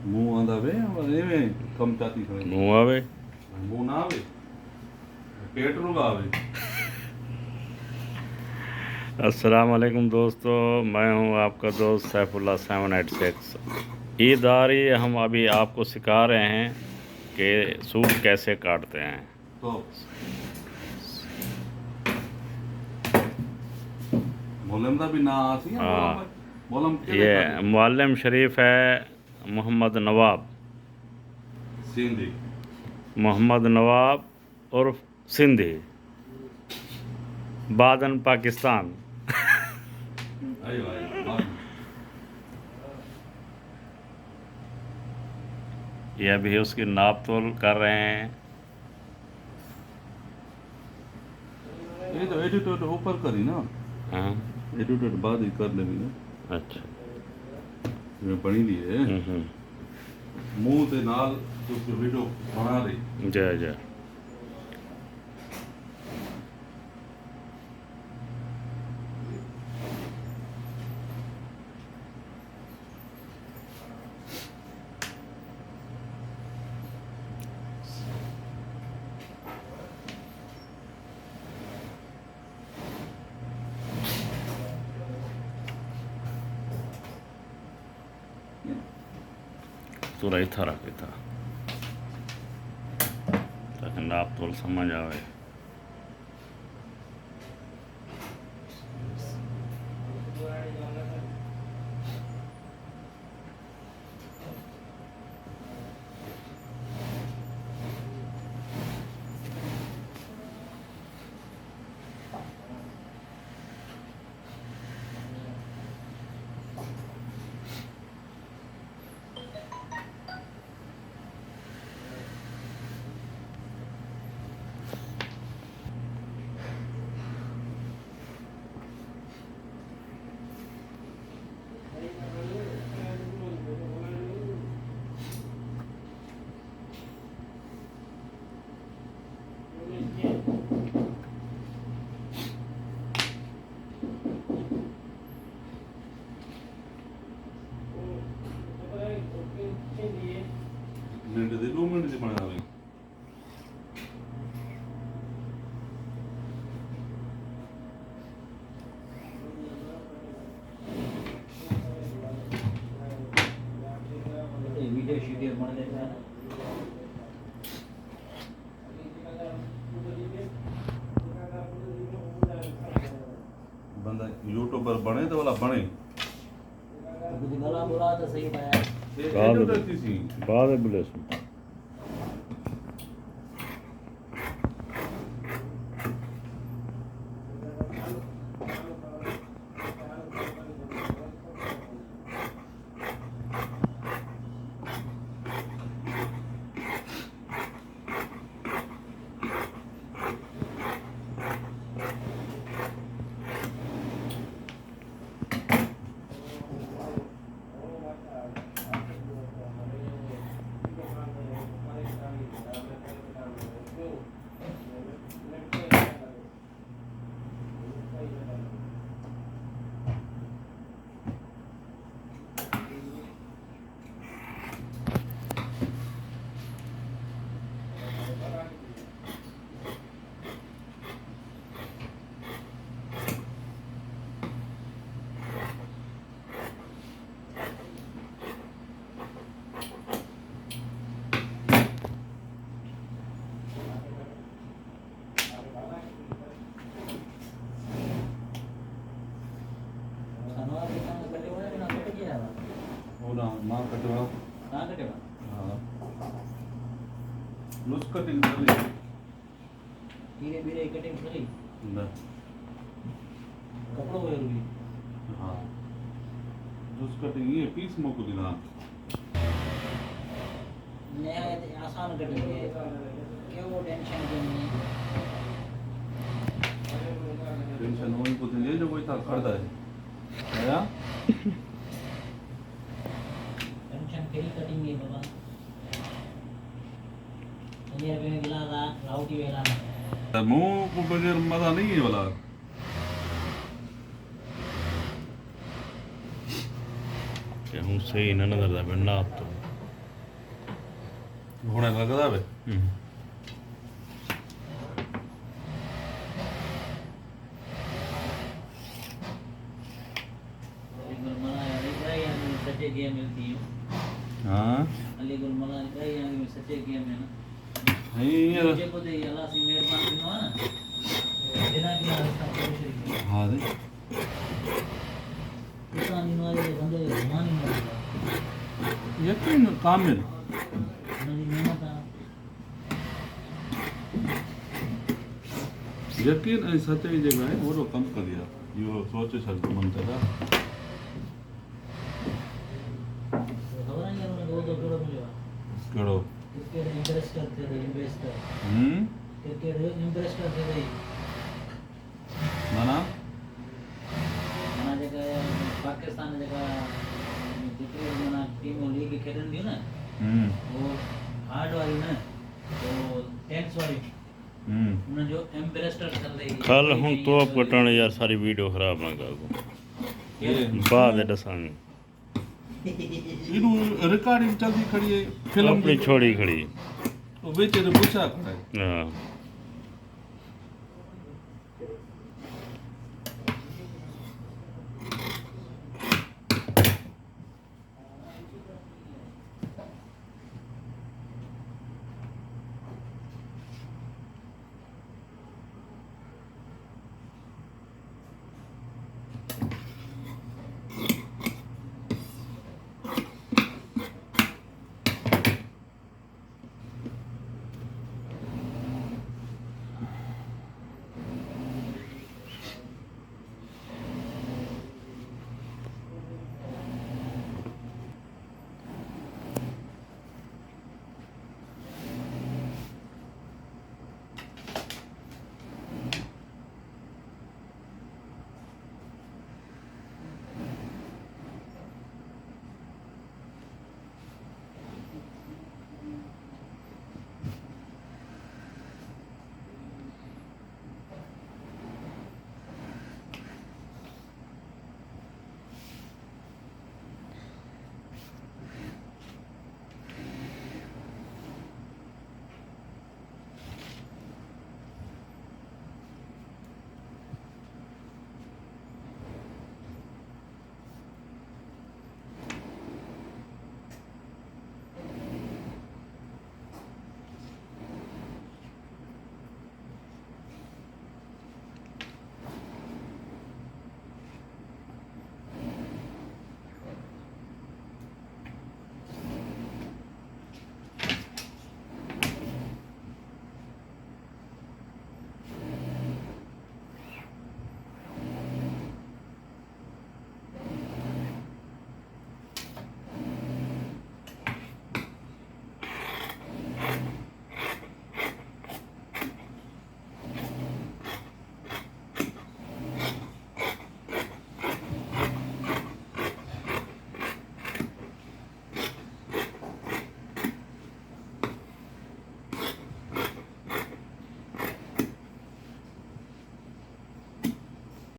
मुंह आंदा वे एवें कम चाती खड़े मुँह आवे। मुंह ना आवे पेट नु आवे। अस्सलाम वालेकुम दोस्तों, मैं हूं आपका दोस्त सैफुल्लाह 786। ईद आ रही है, हम अभी आपको सिखा रहे हैं कि सूट कैसे काटते हैं। तो मोलम दा भी ना आसी हाँ, मोलम केड़े ये काटे मुअल्लिम शरीफ है मोहम्मद नवाब। सिंधी मोहम्मद नवाब उर्फ सिंधी, बादन पाकिस्तान। आयो आयो ये अभी उसकी नाप तोल कर रहे हैं। ये तो एडिटेड ऊपर करी ना। हाँ, एडिटेड बाद ही कर लेनी ना। अच्छा। मैं बनी दी है हम्म। मुंह ते नाल जो वीडियो बना रही जय जय। थोड़ा इतना रख था ताकि नाप तोल समझ आवे। मिनट दे 2 मिनट दी बना रही वीडियो शीडियो बना देता है। बंदा यूट्यूबर बने तो वाला बने कुछ गला बोला तो सही पाया। एडिटेड थी सी बाद बोले सुन। खाना भी खाना कटे हुए हैं ना कटे क्या है? वो ना मां कटवा कहाँ कटे हुआ? हां लूज कटिंग कर ली धीरे धीरे कटिंग करी। ना कपड़ों में रुकी। हां लूज कटिंग ये पीस मोको दिना नया आसान कटिंग है। क्यों वो टेंशन क्यों नहीं? टेंशन होई को दिन जो कोई था खड़दा है आया टेंशन करी कटिंग है बाबा। ये भी गिला राउटी वेला। मुंह को बगैर मजा नहीं है वाला हूँ सही न नजर दा नाप तो हुणे लगदा वे सच्चे गेम मिलती है हां अली गुल मला कई आंगे में सच्चे गेम है ना नहीं जेको दे अल्लाह सी मेहरबान दिनो है ना बिना की रास्ता कोशिश की हां दे इंसान दिनो वाले बंदे घुमानी ना यकीन कामिल नदी मेहनत यकीन ऐं सच्चाई जेका आहे ओहिड़ो कमु कंदी आहे इहो सोचे सघंदो मन त खबर है यार वो तो करो मिलो कहिड़ो क्रिकेट इंटरेस्ट करते थे इन्वेस्टर क्रिकेट इंटरेस्ट करते थे माना माना जेका पाकिस्तान जेका जेके माना टीम लीग खेॾनि थियूं न वो हार्ड वाली न वो टैक्स वाली उन जो एम्बेसडर चल रही कल हूँ तो कटण यार सारी वीडियो खराब ना कर दो बाद दसांगे ਇਹਨੂੰ ਰਿਕਾਰਡਿੰਗ ਚੱਲਦੀ ਖੜੀ ਹੈ ਫਿਲਮ अपनी छोड़ी खड़ी ਵਿੱਚ ਇਹਦੇ ਪੁੱਛਾ ਖੜਾ ਹੈ हाँ